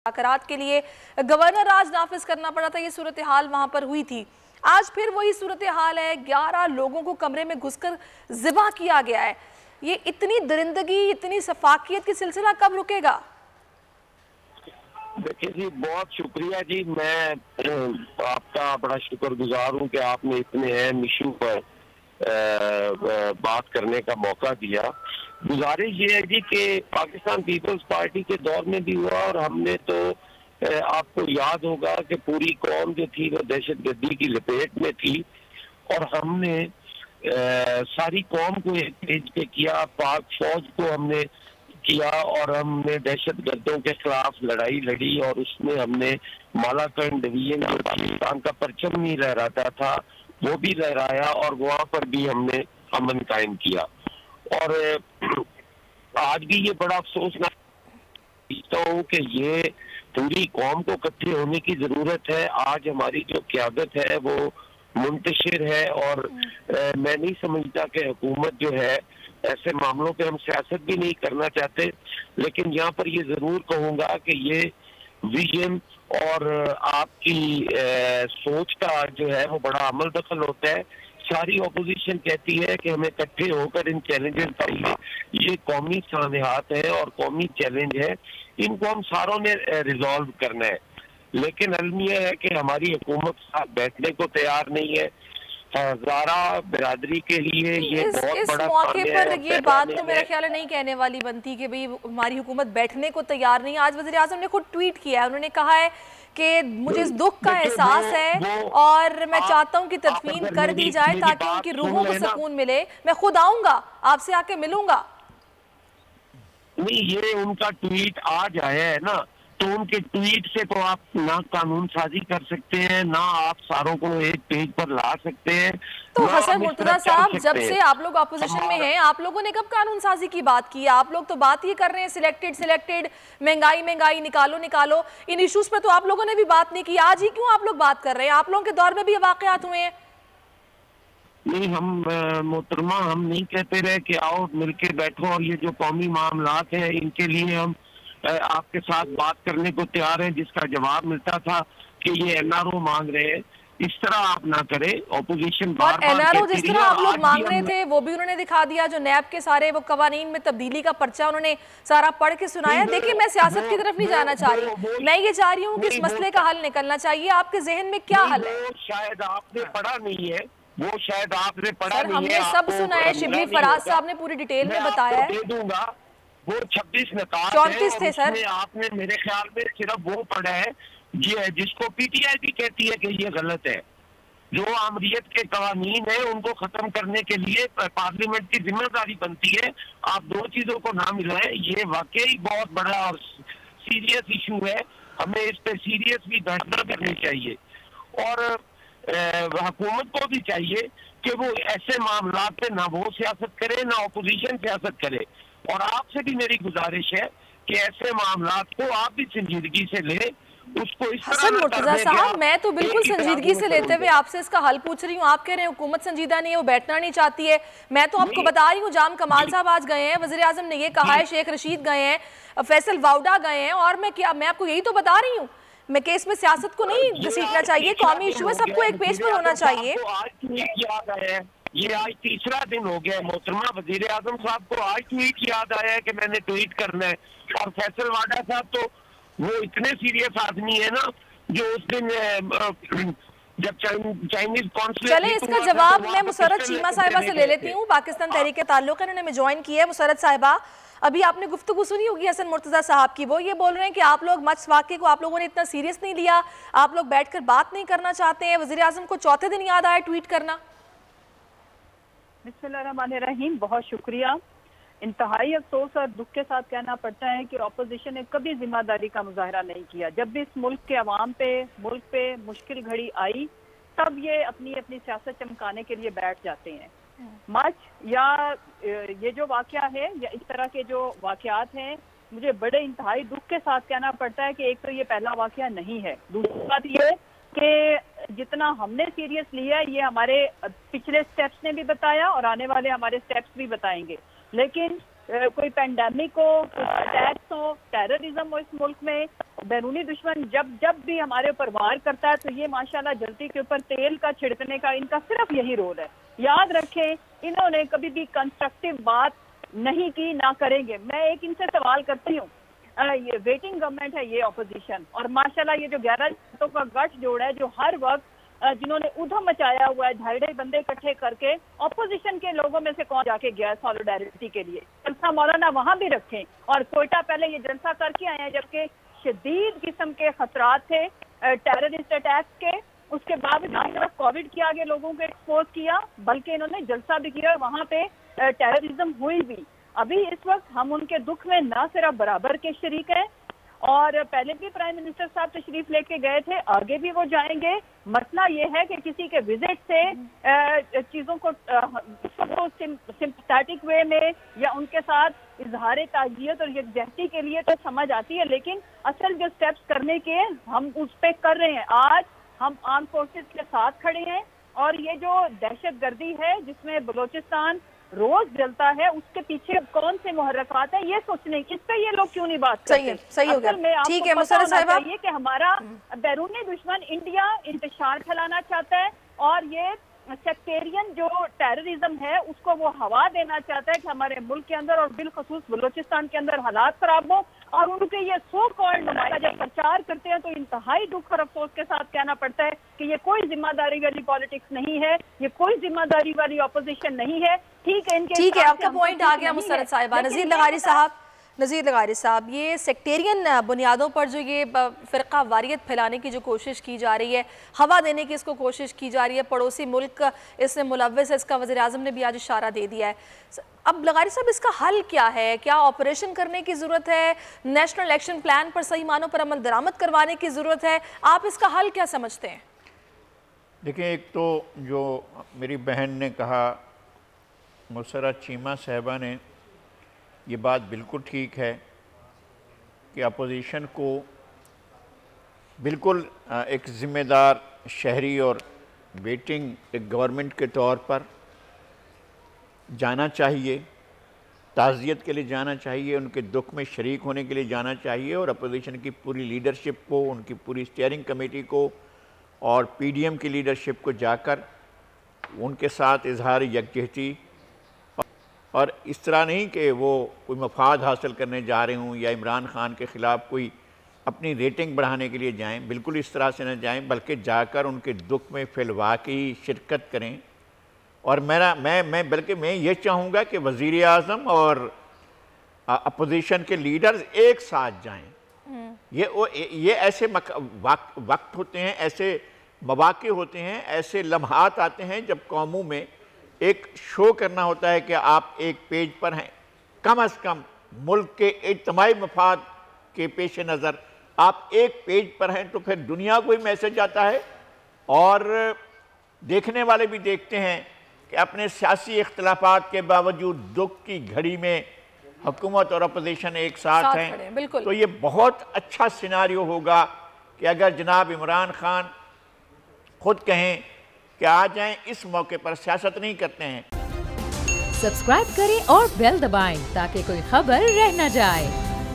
मुज़ाकरात के लिए गवर्नर राज नाफिज करना पड़ा था। ये सूरत-ए-हाल वहाँ पर हुई थी। आज फिर वही सूरत-ए-हाल है। 11 लोगों को कमरे में घुसकर ज़िबा किया गया है। ये इतनी दरिंदगी, इतनी सफाकियत की सिलसिला कब रुकेगा? देखिए जी, बहुत शुक्रिया जी। मैं आपका बड़ा शुक्रगुजार हूँ कि आपने इतने अहम इशू पर बात करने का मौका दिया। गुजारिश ये है जी कि पाकिस्तान पीपल्स पार्टी के दौर में भी हुआ और हमने तो आपको याद होगा कि पूरी कौम जो थी वो दहशतगर्दी की लपेट में थी और हमने सारी कौम को एक पेज पे किया, पाक फौज को हमने किया और हमने दहशतगर्दों के खिलाफ लड़ाई लड़ी और उसमें हमने मालाकंड डिवीजन जो पाकिस्तान का परचम नहीं लहराता था वो भी लहराया और वहाँ पर भी हमने अमन कायम किया। और आज भी ये बड़ा अफसोसनाक हूँ कि ये पूरी कौम को इकट्ठे होने की जरूरत है। आज हमारी जो क़यादत है वो मुंतशिर है और मैं नहीं समझता कि हुकूमत जो है ऐसे मामलों पे हम सियासत भी नहीं करना चाहते, लेकिन यहाँ पर ये जरूर कहूँगा कि ये विजन और आपकी सोच का जो है वो बड़ा अमल दखल होता है। सारी अपोजिशन कहती है कि हमें इकट्ठे होकर इन चैलेंजेस का, ये कौमी सानहात है और कौमी चैलेंज है, इनको हम सारों ने रिजॉल्व करना है। लेकिन अलमिया है कि हमारी हुकूमत साथ बैठने को तैयार नहीं है। हज़ारा बिरादरी के लिए ये बहुत बड़ा मौके पर ये बात तो मेरा ख्याल है नहीं कहने वाली बनती कि भाई हमारी हुकूमत बैठने को तैयार नहीं। आज वज़ीर आज़म ने खुद ट्वीट किया है, उन्होंने कहा है कि मुझे इस दुख का एहसास है और मैं चाहता हूं कि तदफीन कर दी जाए ताकि उनकी रूहों को सुकून मिले। मैं खुद आऊंगा, आपसे आके मिलूंगा। नहीं, ये उनका ट्वीट आज आया है ना, तो उनके ट्वीट से तो आप ना कानून साजी कर सकते हैं, ना आप सारों को एक पेज पर ला सकते हैं। तो हसन मुर्तजा साहब, जब से आप लोग अपोजिशन में हैं, आप लोगों ने कब कानून साजी की बात की? आप लोग तो बात ये कर रहे हैं सिलेक्टेड, महंगाई निकालो। इन इश्यूज पे तो आप लोगों ने भी बात नहीं की। आज ही क्यों आप लोग बात कर रहे हैं? आप लोगों के दौर में भी ये वाकयात हुए हैं। नहीं, हम मोहतरमा हम नहीं कहते रहे कि आओ मिलके बैठो और ये जो कौमी मामलात हैं इनके लिए हम आपके साथ बात करने को तैयार हैं। जिसका जवाब मिलता था कि ये एनआरओ मांग रहे हैं। इस तरह आप ना करें। ऑपोजिशन और एनआरओ जिस तरह आप लोग मांग रहे थे वो भी उन्होंने दिखा दिया। जो नैब के सारे वो कवानीन में तब्दीली का पर्चा उन्होंने सारा पढ़ के सुनाया। देखिए, मैं सियासत की तरफ नहीं जाना चाह रही, मैं ये चाह रही हूँ कि इस मसले का हल निकलना चाहिए। आपके जहन में क्या हल है? शायद आपने पढ़ा नहीं है, वो शायद आपने पढ़ा नहीं है। हमने सब सुना है, शिबली फराज साहब ने पूरी डिटेल में बताया है। दे दूंगा, वो 26 नकात 34 थे सर। आपने मेरे ख्याल में सिर्फ वो पढ़ा है जिसको पीटीआई भी कहती है कि ये गलत है। जो आमरीत के कवानीन है उनको खत्म करने के लिए पार्लियामेंट की जिम्मेदारी बनती है। आप दो चीजों को ना मिलाएं। ये वाकई बहुत बड़ा और सीरियस इशू है, हमें इस पे सीरियस भी बहस करनी चाहिए और हुकूमत को भी चाहिए कि वो ऐसे मामलात पे ना वो सियासत करे ना अपोजिशन सियासत करे। और आपसे भी मेरी गुजारिश है कि ऐसे मामलात को आप भी संजीदगी से ले, उसको इस तरह हसन मुर्तजा साहब, मैं तो बिल्कुल संजीदगी से लेते हुए आपसे इसका हल पूछ रही हूँ। आप कह रहे हैं हुकूमत संजीदा नहीं है, वो बैठना नहीं चाहती है। मैं तो आपको बता रही हूँ, जाम कमाल साहब आज गए हैं, वज़ीर आज़म ने ये कहा है, शेख रशीद गए हैं, फैसल वाउडा गए हैं और मैं आपको यही तो बता रही हूँ। मैं केस में सियासत को नहीं घसीटना चाहिए, कौमी इशू है, सबको एक पेज पर होना चाहिए। ये आज तीसरा दिन हो गया मोहतरमा। वजीर आजम साहब को आज ट्वीट याद आया है कि मैंने ट्वीट करना है। और फैसल वाडा साहब तो वो इतने सीरियस आदमी है ना, जो उस दिन जब चाइनीज कॉन्सुलेट। चले, इसका जवाब मैं मुसरत चीमा साहिबा से ले लेती हूँ। पाकिस्तान तहरीक ताल्लुक है, उन्होंने ज्वाइन किया है। मुसरत साहिबा, अभी आपने गुफ्तगू सुनी होगी हसन मुर्तजा साहब की। वो ये बोल रहे हैं कि आप लोग मच वाक़े को आप लोगों ने इतना सीरियस नहीं लिया, आप लोग बैठकर बात नहीं करना चाहते हैं। वज़ीर आज़म को चौथे दिन याद आया ट्वीट करना। बिस्मिल्लाहिर्रहमानिर्रहीम, बहुत शुक्रिया। इंतहाई अफसोस और दुख के साथ कहना पड़ता है कि अपोजिशन ने कभी जिम्मेदारी का मुजाहरा नहीं किया। जब भी इस मुल्क के अवाम पे, मुल्क पे मुश्किल घड़ी आई, तब ये अपनी अपनी सियासत चमकाने के लिए बैठ जाते हैं। मच या ये जो वाकया है या इस तरह के जो वाकयात हैं, मुझे बड़े इंतहाई दुख के साथ कहना पड़ता है कि एक तो ये पहला वाकया नहीं है। दूसरी बात ये कि जितना हमने सीरियस लिया है ये हमारे पिछले स्टेप्स ने भी बताया और आने वाले हमारे स्टेप्स भी बताएंगे। लेकिन कोई पेंडेमिक हो, कुछ अटैक्स हो, टेररिज्म हो इस मुल्क में, बैरूनी दुश्मन जब भी हमारे ऊपर वार करता है तो ये माशाल्लाह जलती के ऊपर तेल का छिड़कने का इनका सिर्फ यही रोल है। याद रखें, इन्होंने कभी भी कंस्ट्रक्टिव बात नहीं की, ना करेंगे। मैं एक इनसे सवाल करती हूँ, ये वेटिंग गवर्नमेंट है ये ऑपोजिशन, और माशाल्लाह ये जो 11 का गठजोड़ है, जो हर वक्त जिन्होंने उधम मचाया हुआ है, 2.5 बंदे इकट्ठे करके, ऑपोजिशन के लोगों में से कौन जाके गया सॉलिडारिटी के लिए? जलसा मौलाना वहां भी रखें, और कोयटा पहले ये जलसा करके आए हैं जबकि शदीद किस्म के खतरात थे टेररिस्ट अटैक के। उसके बाद ना सिर्फ कोविड के आगे लोगों को एक्सपोज किया, बल्कि इन्होंने जलसा भी किया, वहां पे टेररिज्म हुई भी। अभी इस वक्त हम उनके दुख में ना सिर्फ बराबर के शरीक हैं, और पहले भी प्राइम मिनिस्टर साहब तशरीफ लेके गए थे, आगे भी वो जाएंगे। मसला ये है कि किसी के विजिट से चीजों को सिंपैथेटिक वे में या उनके साथ इजहार ताजियत और यकजहती के लिए तो समझ आती है, लेकिन असल जो स्टेप्स करने के हम उस पे कर रहे हैं। आज हम आर्म फोर्सेस के साथ खड़े हैं, और ये जो दहशतगर्दी है जिसमें बलोचिस्तान रोज जलता है, उसके पीछे कौन से मुहर्रकात है, ये सोचने इस पे ये लोग क्यों नहीं बात करते? सही हो गया। ठीक है मुसर्रत साहिबा, ये कि हमारा बैरूनी दुश्मन इंडिया इंतशार फैलाना चाहता है, और ये सेक्टेरियन जो टेररिज्म है उसको वो हवा देना चाहता है कि हमारे मुल्क के अंदर और बिलखसूस बलोचिस्तान के अंदर हालात खराब हो। और उनके ये सो कॉल्ड नुमाइंदे जब प्रचार करते हैं तो इंतहाई दुख और अफसोस के साथ कहना पड़ता है कि ये कोई जिम्मेदारी वाली पॉलिटिक्स नहीं है, ये कोई जिम्मेदारी वाली ऑपोजिशन नहीं है। ठीक है, आपका पॉइंट आ गया मुसर्रत साहिबा। नज़ीर लगारी साहब, ये सेक्टेरियन बुनियादों पर जो ये फ़िरका वारियत फैलाने की जो कोशिश की जा रही है, हवा देने की इसको कोशिश की जा रही है, पड़ोसी मुल्क इसमें मुलव्वस है, इसका वज़ीर-ए-आज़म ने भी आज इशारा दे दिया है। अब लगारी साहब, इसका हल क्या है? क्या ऑपरेशन करने की ज़रूरत है? नेशनल एक्शन प्लान पर सही मानों पर अमल दरामद करवाने की ज़रूरत है? आप इसका हल क्या समझते हैं? देखिए, एक तो जो मेरी बहन ने कहा, मुसर्रत चीमा साहिबा ने, ये बात बिल्कुल ठीक है कि अपोजिशन को बिल्कुल एक ज़िम्मेदार शहरी और वेटिंग एक गवर्नमेंट के तौर पर जाना चाहिए, ताज़ियत के लिए जाना चाहिए, उनके दुख में शरीक होने के लिए जाना चाहिए, और अपोजिशन की पूरी लीडरशिप को, उनकी पूरी स्टीयरिंग कमेटी को और पीडीएम की लीडरशिप को जाकर उनके साथ इजहार यकजहती, और इस तरह नहीं कि वो कोई मफाद हासिल करने जा रहे हों या इमरान खान के ख़िलाफ़ कोई अपनी रेटिंग बढ़ाने के लिए जाएं, बिल्कुल इस तरह से न जाएं, बल्कि जाकर उनके दुख में फिलवाक़ई शिरकत करें। और बल्कि मैं ये चाहूँगा कि वज़ीर-ए-आज़म और अपोजिशन के लीडर्स एक साथ जाएं। ये ऐसे वक्त होते हैं, ऐसे मौक़े होते हैं, ऐसे लम्हात आते हैं जब कौमों में एक शो करना होता है कि आप एक पेज पर हैं। कम अज़ कम मुल्क के इज्तिमाई मफाद के पेश नज़र आप एक पेज पर हैं, तो फिर दुनिया को ही मैसेज आता है, और देखने वाले भी देखते हैं कि अपने सियासी इख्तिलाफात के बावजूद दुख की घड़ी में हुकूमत और अपोजिशन एक साथ हैं। तो ये बहुत अच्छा सिनारियो होगा कि अगर जनाब इमरान खान खुद कहें कि आ जाएं, इस मौके पर सियासत नहीं करते हैं। सब्सक्राइब करें और बेल दबाएं ताकि कोई खबर रह न जाए।